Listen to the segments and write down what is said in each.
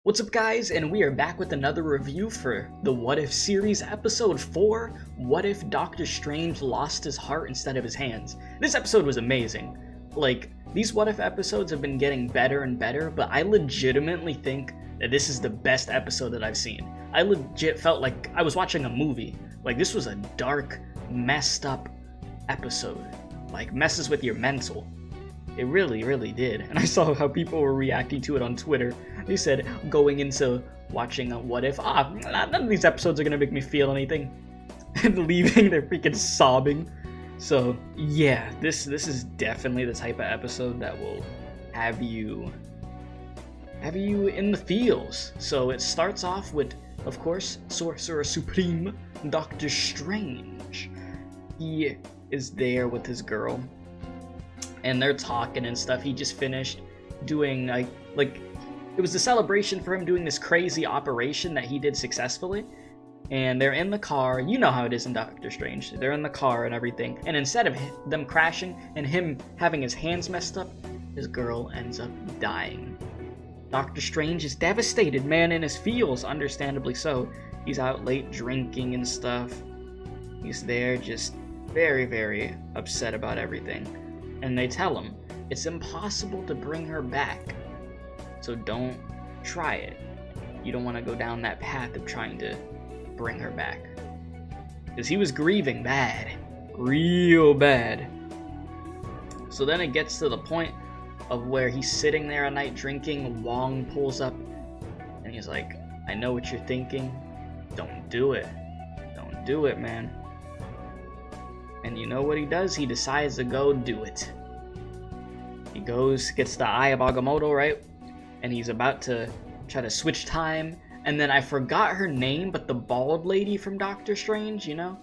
What's up guys, and we are back with another review for the What If series, episode 4, What If Doctor Strange Lost His Heart Instead of His Hands. This episode was amazing. Like, these What If episodes have been getting better and better, but I legitimately think that this is the best episode that I've seen. I legit felt like I was watching a movie. Like, this was a dark, messed up episode. Like, messes with your mental. It really, really did. And I saw how people were reacting to it on Twitter. They said, going into watching a What If, none of these episodes are gonna make me feel anything. And leaving, they're freaking sobbing. So, yeah, this is definitely the type of episode that will have you in the feels. So it starts off with, of course, Sorcerer Supreme, Doctor Strange. He is there with his girl. And they're talking and stuff. He just finished doing like it was a celebration for him doing this crazy operation that he did successfully. And they're in the car. You know how it is in Doctor Strange. They're in the car and everything. And instead of them crashing and him having his hands messed up, his girl ends up dying. Doctor Strange is devastated, man, in his feels, understandably so. He's out late drinking and stuff. He's there just very, very upset about everything. And they tell him, it's impossible to bring her back, so don't try it. You don't want to go down that path of trying to bring her back. Because he was grieving bad, real bad. So then it gets to the point of where he's sitting there at night drinking. Wong pulls up, and he's like, I know what you're thinking. Don't do it. Don't do it, man. And you know what he does? He decides to go do it. He goes, gets the Eye of Agamotto, right? And he's about to try to switch time. And then I forgot her name, but the bald lady from Doctor Strange, you know?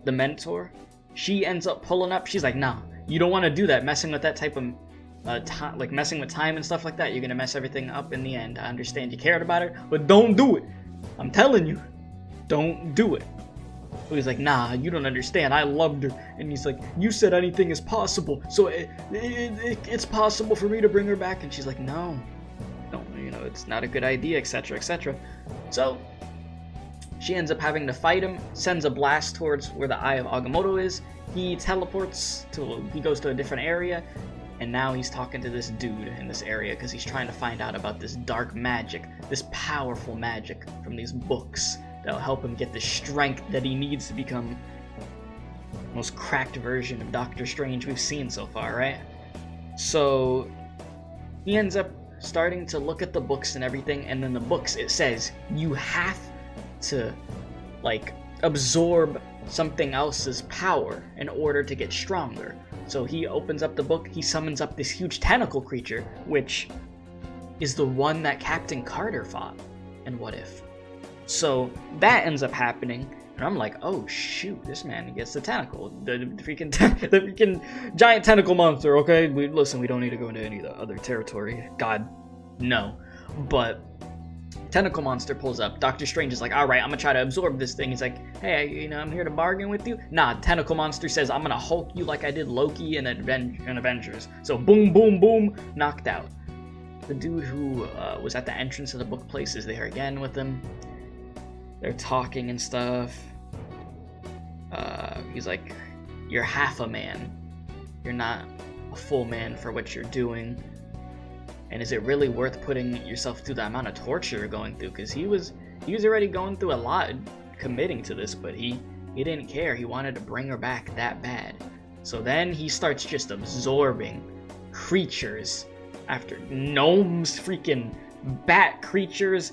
The mentor. She ends up pulling up. She's like, nah, you don't want to do that. Messing with that type of, like messing with time and stuff like that. You're going to mess everything up in the end. I understand you cared about her, but don't do it. I'm telling you, don't do it. He's like, nah, you don't understand. I loved her. And he's like, you said anything is possible, so it's possible for me to bring her back. And she's like, no, you know, it's not a good idea, etc., etc. So she ends up having to fight him, sends a blast towards where the Eye of Agamotto is. He teleports he goes to a different area, and now he's talking to this dude in this area because he's trying to find out about this dark magic, this powerful magic from these books that'll help him get the strength that he needs to become the most cracked version of Doctor Strange we've seen so far, right? So he ends up starting to look at the books and everything, and then the books, it says you have to like absorb something else's power in order to get stronger. So he opens up the book, he summons up this huge tentacle creature, which is the one that Captain Carter fought in What If. So that ends up happening, and I'm like, oh shoot, this man gets the tentacle, the freaking giant tentacle monster. Okay, listen, we don't need to go into any of the other territory. God, no. But tentacle monster pulls up. Doctor Strange is like, all right, I'm gonna try to absorb this thing. He's like, hey, you know, I'm here to bargain with you. Nah, tentacle monster says, I'm gonna Hulk you like I did Loki in Avengers. So boom, boom, boom, knocked out. The dude who was at the entrance of the book place is there again with him. They're talking and stuff. He's like, you're half a man. You're not a full man for what you're doing. And is it really worth putting yourself through the amount of torture you're going through? Because he was already going through a lot committing to this, but he didn't care. He wanted to bring her back that bad. So then he starts just absorbing creatures after gnomes, freaking bat creatures,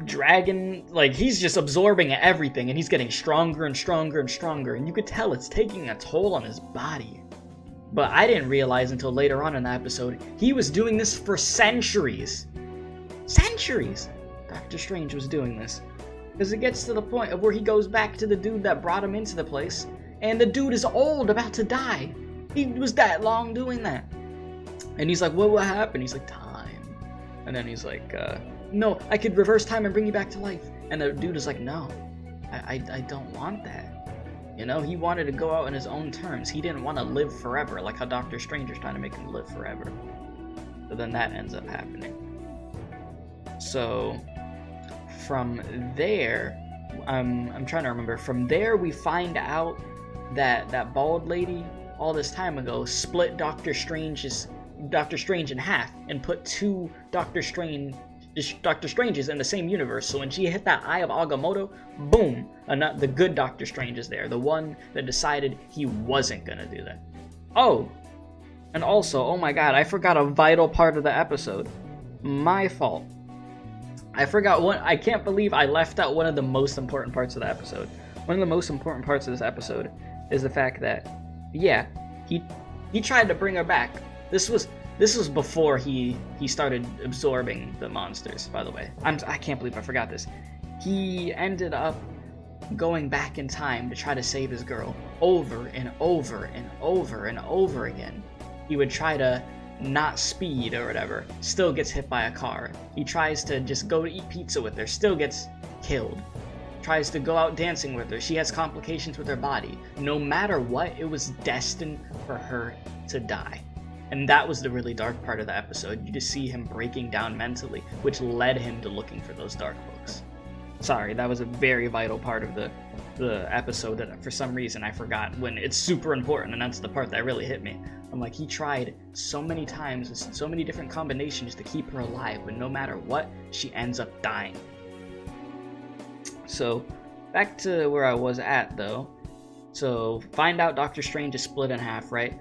dragon, like he's just absorbing everything, and he's getting stronger and stronger and stronger, and you could tell it's taking a toll on his body. But I didn't realize until later on in the episode, he was doing this for centuries. Centuries! Doctor Strange was doing this. Because it gets to the point of where he goes back to the dude that brought him into the place, and the dude is old, about to die. He was that long doing that. And he's like, what happened? He's like, time. And then he's like, no, I could reverse time and bring you back to life. And the dude is like, no, I don't want that. You know, he wanted to go out on his own terms. He didn't want to live forever, like how Doctor Strange is trying to make him live forever. So then that ends up happening. So from there, I'm trying to remember. From there, we find out that bald lady all this time ago split Doctor Strange in half and put two Doctor Stranges in the same universe. So when she hit that Eye of Agamotto, boom, the good Doctor Strange is there, the one that decided he wasn't gonna do that. Oh, and also, oh my god, I forgot a vital part of the episode. My fault. I forgot one. I can't believe I left out one of the most important parts of the episode. One of the most important parts of this episode is the fact that, yeah, he tried to bring her back. This was before he started absorbing the monsters, by the way. I can't believe I forgot this. He ended up going back in time to try to save his girl over and over and over and over again. He would try to not speed or whatever, still gets hit by a car. He tries to just go to eat pizza with her, still gets killed. Tries to go out dancing with her, she has complications with her body. No matter what, it was destined for her to die. And that was the really dark part of the episode. You just see him breaking down mentally, which led him to looking for those dark books. Sorry, that was a very vital part of the episode that for some reason I forgot when it's super important, and that's the part that really hit me. I'm like, he tried so many times with so many different combinations to keep her alive, but no matter what, she ends up dying. So, back to where I was at though. So, find out Doctor Strange is split in half, right?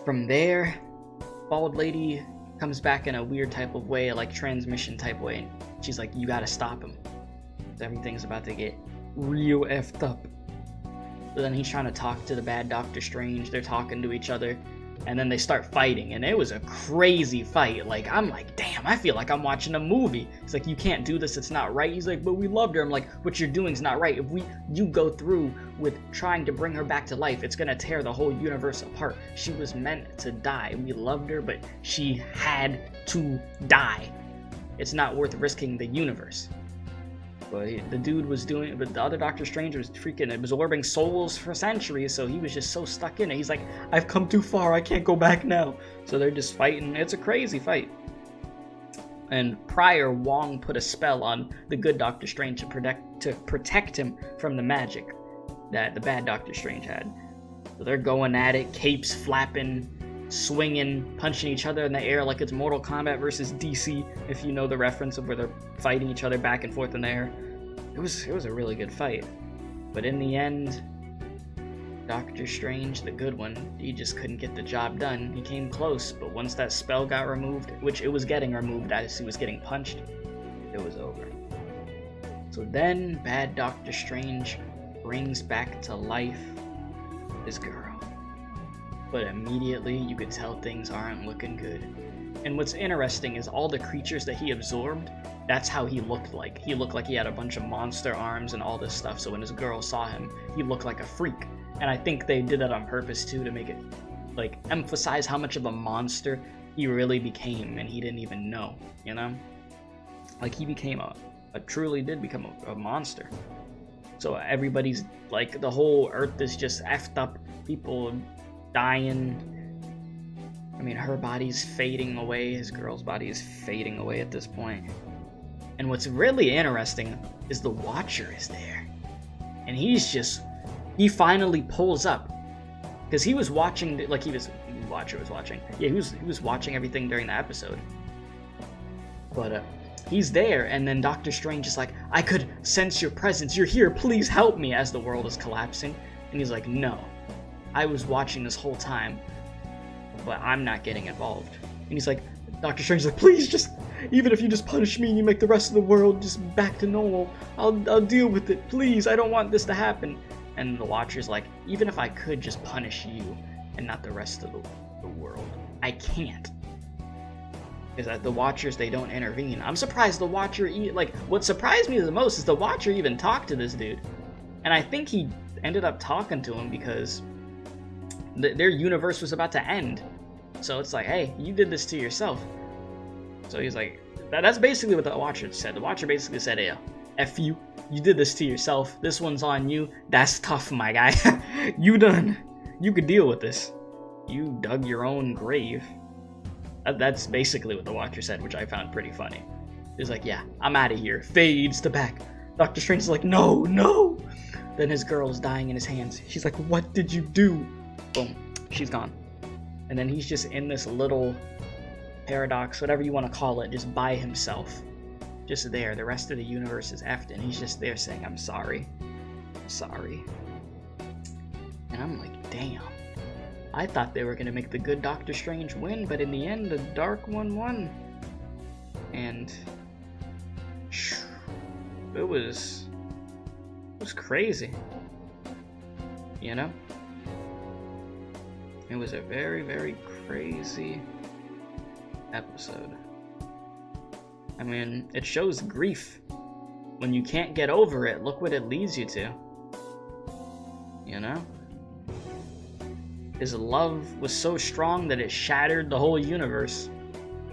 From there, bald lady comes back in a weird type of way, like transmission type way. She's like, you gotta stop him. Everything's about to get real effed up. But then he's trying to talk to the bad Doctor Strange. They're talking to each other. And then they start fighting. And it was a crazy fight. Like, I'm like, damn, I feel like I'm watching a movie. He's like, you can't do this. It's not right. He's like, but we loved her. I'm like, what you're doing's not right. If you go through with trying to bring her back to life, it's going to tear the whole universe apart. She was meant to die. We loved her, but she had to die. It's not worth risking the universe. But the dude was doing, but the other Doctor Strange was freaking absorbing souls for centuries, so he was just so stuck in it. He's like, I've come too far, I can't go back now. So they're just fighting. It's a crazy fight. And prior, Wong put a spell on the good Doctor Strange to protect him from the magic that the bad Doctor Strange had. So they're going at it, capes flapping, swinging, punching each other in the air like it's Mortal Kombat versus DC, if you know the reference of where they're fighting each other back and forth in the air. It was a really good fight. But in the end, Doctor Strange, the good one, he just couldn't get the job done. He came close, but once that spell got removed, which it was getting removed as he was getting punched, it was over. So then, bad Doctor Strange brings back to life his girl. But immediately you could tell things aren't looking good. And what's interesting is all the creatures that he absorbed, that's how he looked like. He looked like he had a bunch of monster arms and all this stuff, so when his girl saw him, he looked like a freak. And I think they did that on purpose too, to make it, like, emphasize how much of a monster he really became, and he didn't even know, you know? Like, he became truly did become a monster. So everybody's, like, the whole earth is just effed up, people dying. I mean, her body's fading away, his girl's body is fading away at this point. And what's really interesting is the Watcher is there. And he finally pulls up. Because he was watching, like Watcher was watching. Yeah, he was watching everything during the episode. But he's there, and then Doctor Strange is like, I could sense your presence, you're here, please help me, as the world is collapsing. And he's like, no, I was watching this whole time, but I'm not getting involved. And he's like, Doctor Strange's like, please, just, even if you just punish me and you make the rest of the world just back to normal, I'll deal with it, please, I don't want this to happen. And the Watcher's like, even if I could just punish you and not the rest of the world, I can't. Is that the Watchers, they don't intervene. I'm surprised the Watcher, what surprised me the most is the Watcher even talked to this dude. And I think he ended up talking to him because their universe was about to end. So it's like, hey, you did this to yourself. So he's like, that's basically what the Watcher said. The Watcher basically said, hey, F you did this to yourself. This one's on you. That's tough, my guy. You could deal with this. You dug your own grave. That's basically what the Watcher said, which I found pretty funny. He's like, yeah, I'm out of here. Fades to back. Doctor Strange is like, no, no. Then his girl's dying in his hands. She's like, what did you do? Boom, she's gone. And then he's just in this little paradox, whatever you want to call it, just by himself. Just there. The rest of the universe is effed, and he's just there saying, I'm sorry. I'm sorry. And I'm like, damn. I thought they were going to make the good Doctor Strange win, but in the end, the dark one won. And it was crazy. You know? It was a very, very crazy episode. I mean, it shows grief. When you can't get over it, look what it leads you to. You know? His love was so strong that it shattered the whole universe.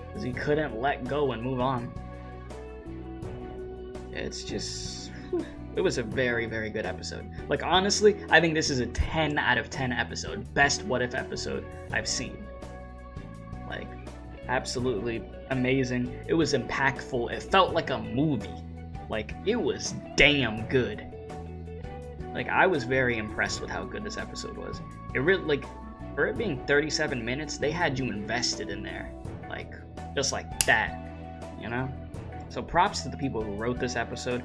Because he couldn't let go and move on. It's just... It was a very, very good episode. Like, honestly, I think this is a 10 out of 10 episode. Best What If episode I've seen. Like, absolutely amazing. It was impactful. It felt like a movie. Like, it was damn good. Like, I was very impressed with how good this episode was. It really, like, for it being 37 minutes, they had you invested in there. Like, just like that, you know? So props to the people who wrote this episode.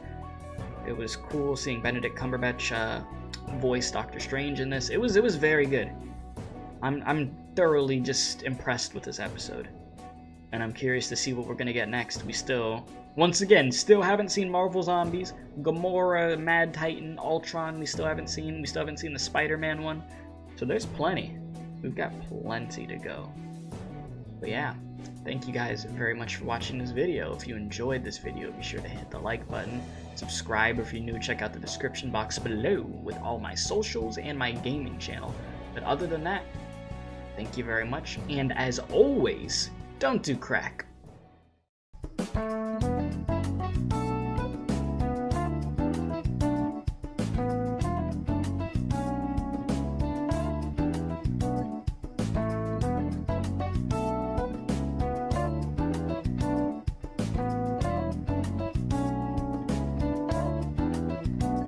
It was cool seeing Benedict Cumberbatch voice Doctor Strange in this. It was very good. I'm thoroughly just impressed with this episode. And I'm curious to see what we're gonna get next. We still, once again, still haven't seen Marvel Zombies, Gamora, Mad Titan, Ultron, we still haven't seen the Spider-Man one. So there's plenty. We've got plenty to go. But yeah, thank you guys very much for watching this video. If you enjoyed this video, be sure to hit the like button. Subscribe if you're new, check out the description box below with all my socials and my gaming channel. But other than that, thank you very much, and as always, don't do crack.